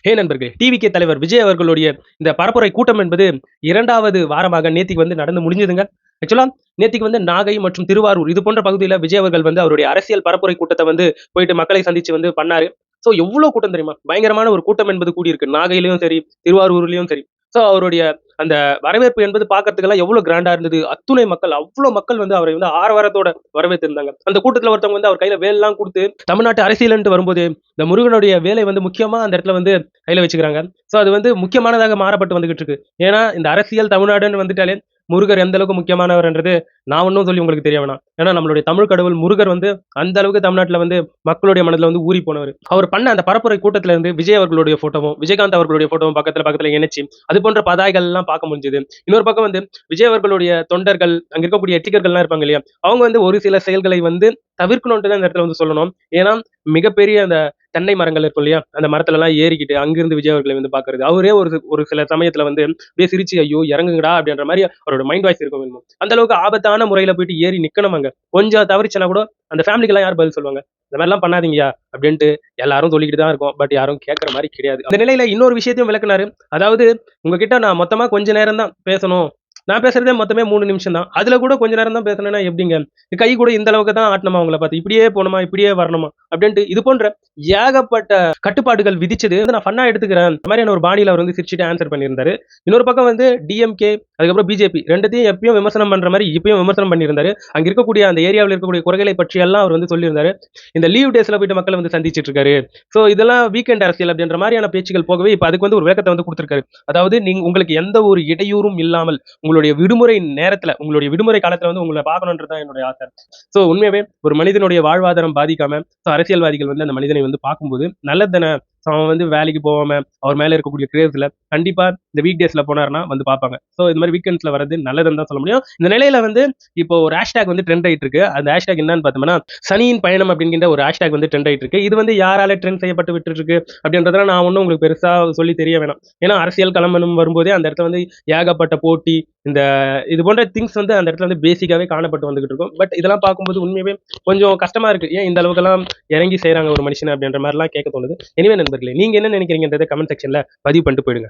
ஹே நண்பர்களே, டிவிகே தலைவர் விஜய் அவர்களுடைய இந்த பரப்புரை கூட்டம் என்பது 2வது வாரமாக நேத்திக்கு நடந்து முடிஞ்சதுங்க. ஆக்சுவலா நேத்திக்கு நாகை மற்றும் திருவாரூர் இது போன்ற பகுதியில விஜய் அவர்கள் அவருடைய அரசியல் பரப்புரை கூட்டத்தை போயிட்டு மக்களை சந்திச்சு பண்ணாரு. சோ எவ்வளவு கூட்டம் தெரியுமா? பயங்கரமான ஒரு கூட்டம் என்பது கூடியிருக்கு. நாகையிலயும் சரி, திருவாரூர்லயும் சரி. சோ அவருடைய அந்த வரவேற்பு என்பது பார்க்கறதுக்கெல்லாம் எவ்வளவு கிராண்டா இருந்தது. அத்துணை மக்கள், அவ்வளவு மக்கள் அவரை ஆரவாரத்தோட வரவேற்றிருந்தாங்க. அந்த கூட்டத்துல ஒருத்தவங்க அவர் கையில வேல்லாம் கொடுத்து தமிழ்நாட்டு அரசியல்ன்ட்டு வரும்போது இந்த முருகனுடைய வேலை முக்கியமா அந்த இடத்துல கையில வச்சுக்கிறாங்க. சோ அது முக்கியமானதாக மாறப்பட்டு வந்துகிட்டு இருக்கு. ஏன்னா இந்த அரசியல் தமிழ்நாடுன்னு வந்துட்டாலே முருகர் எந்த அளவுக்கு முக்கியமானவர்ன்றது நான் ஒன்னும் சொல்லி உங்களுக்கு தெரிய வேணாம். ஏன்னா நம்மளுடைய தமிழ் கடவுள் முருகர் அந்த அளவுக்கு தமிழ்நாட்டுல மக்களுடைய மனதுல ஊறி போனவர். அவர் பண்ண அந்த பரப்புரை கூட்டத்துல இருந்து விஜய் அவர்களுடைய போட்டோவும் விஜயகாந்த் அவர்களுடைய போட்டோவும் பக்கத்துல இணைச்சு அது போன்ற பதாய்கள் எல்லாம் பார்க்க முடிஞ்சது. இன்னொரு பக்கம் விஜய் அவர்களுடைய தொண்டர்கள் அங்க இருக்கக்கூடிய எட்டிகர்கள் எல்லாம் இருப்பாங்க இல்லையா, அவங்க ஒரு சில செயல்களை தவிர்க்கணும்ட்டு தான் இந்த இடத்துல சொல்லணும். ஏன்னா மிகப்பெரிய அந்த தென்னை மரங்கள் இருக்கும் இல்லையா, அந்த மரத்துல எல்லாம் ஏறிக்கிட்டு அங்கிருந்து விஜய் அவர்களை பாக்குறது, அவரே ஒரு சில சமயத்துல அப்படியே சிரிச்சு ஐயோ இறங்குங்கடா அப்படின்ற மாதிரி அவரோட மைண்ட் வாய்ஸ் இருக்கும். அந்த அளவுக்கு ஆபத்தான முறையில போயிட்டு ஏறி நிக்கணும். அங்க கொஞ்சம் தவறிச்சுனா கூட அந்த ஃபேமிலிக்கு எல்லாம் யார் பதில் சொல்லுவாங்க? இந்த மாதிரி எல்லாம் பண்ணாதீங்கயா அப்படின்ட்டு எல்லாரும் சொல்லிக்கிட்டு தான் இருக்கும். பட் யாரும் கேட்கற மாதிரி கிடையாது. அந்த நிலையில இன்னொரு விஷயத்தையும் விளக்குனாரு. அதாவது உங்ககிட்ட நான் மொத்தமா கொஞ்ச நேரம் தான் பேசணும், நான் பேசுறதே மொத்தமே 3 நிமிஷம் தான், அதுல கூட கொஞ்ச நேரம் தான் பேசணும்னா எப்படிங்க? கை கூட இந்த அளவுக்கு தான் ஆட்டணுமா? அவங்கள பார்த்து இப்படியே போகணுமா, இப்படியே வரணுமா அப்படின்ட்டு இது போன்ற ஏகப்பட்ட கட்டுப்பாடுகள் விதிச்சது நான் ஃபன்னா எடுத்துக்கிறேன். இந்த மாதிரியான ஒரு பாணியில அவர் சிரிச்சுட்டு ஆன்சர் பண்ணியிருந்தாரு. இன்னொரு பக்கம் டிஎம்கே அதுக்கப்புறம் பிஜேபி ரெண்டுத்தையும் எப்பயும் விமர்சனம் பண்ற மாதிரி இப்பயும் விமர்சனம் பண்ணியிருந்தாரு. அங்க இருக்கக்கூடிய அந்த ஏரியாவில் இருக்கக்கூடிய குறைகளை பற்றி எல்லாம் அவர் சொல்லியிருந்தாரு. இந்த லீவ் டேஸ்ல போயிட்டு மக்களை சந்திச்சிட்டு இருக்காரு. சோ இதெல்லாம் வீக்கெண்ட் அரசியல் அப்படின்ற மாதிரியான பேச்சுகள் போகவே இப்ப அதுக்கு ஒரு விளக்கத்தை கொடுத்திருக்காரு. அதாவது நீங்க உங்களுக்கு எந்த ஒரு இடையூறும் இல்லாமல் உங்களுடைய விடுமுறை நேரத்துல, உங்களுடைய விடுமுறை காலத்துல உங்களை பார்க்கணும்ன்றதுதான் என்னுடைய ஆசை. சோ உண்மையாவே ஒரு மனிதனுடைய வாழ்வாதாரம் பாதிக்காம அரசியல்வாதிகள் அந்த மனிதனை பார்க்கும்போது நல்லதுதானே. அவன் வேலைக்கு போகாம அவர் மேல இருக்கக்கூடிய கிரேஸ்ல கண்டிப்பா இந்த வீக் டேஸ்ல போனாருன்னா பார்ப்பாங்க. சோ இந்த மாதிரி வீக்கெண்ட்ஸ்ல வர்றது நல்லதுன்னு தான் சொல்ல முடியும். இந்த நிலையில இப்போ ஒரு ஹேஷ்டேக் ட்ரெண்ட் ஆயிட்டு இருக்கு. அந்த ஹேஷ்டேக் என்னன்னு பார்த்தோம்னா சனியின் பயணம் அப்படிங்கிற ஒரு ஹேஷ்டேக் ட்ரெண்ட் ஆயிட்டு இருக்கு. இது யாரால ட்ரெண்ட் செய்யப்பட்டு விட்டு இருக்கு அப்படின்றதுல நான் ஒன்னும் உங்களுக்கு பெருசா சொல்லி தெரிய வேணாம். ஏன்னா அரசியல் களம் வரும்போதே அந்த இடத்துல ஏகப்பட்ட போட்டி, இந்த இது போன்ற திங்ஸ் அந்த இடத்துல பேசிக்காவே காணப்பட்டு வந்துகிட்டு இருக்கும். பட் இதெல்லாம் பார்க்கும்போது உண்மையாவே கொஞ்சம் கஷ்டமா இருக்கு. ஏன் இந்த அளவுக்கு எல்லாம் இறங்கி செய்யறாங்க ஒரு மனுஷன் அப்படின்ற மாதிரி எல்லாம் கேட்க தோணுது. எனிவே நண்பர்களே, நீங்க என்ன நினைக்கிறீங்கன்றதை கமெண்ட் செக்ஷன்ல பதிவு பண்ணிட்டு போயிடுங்க.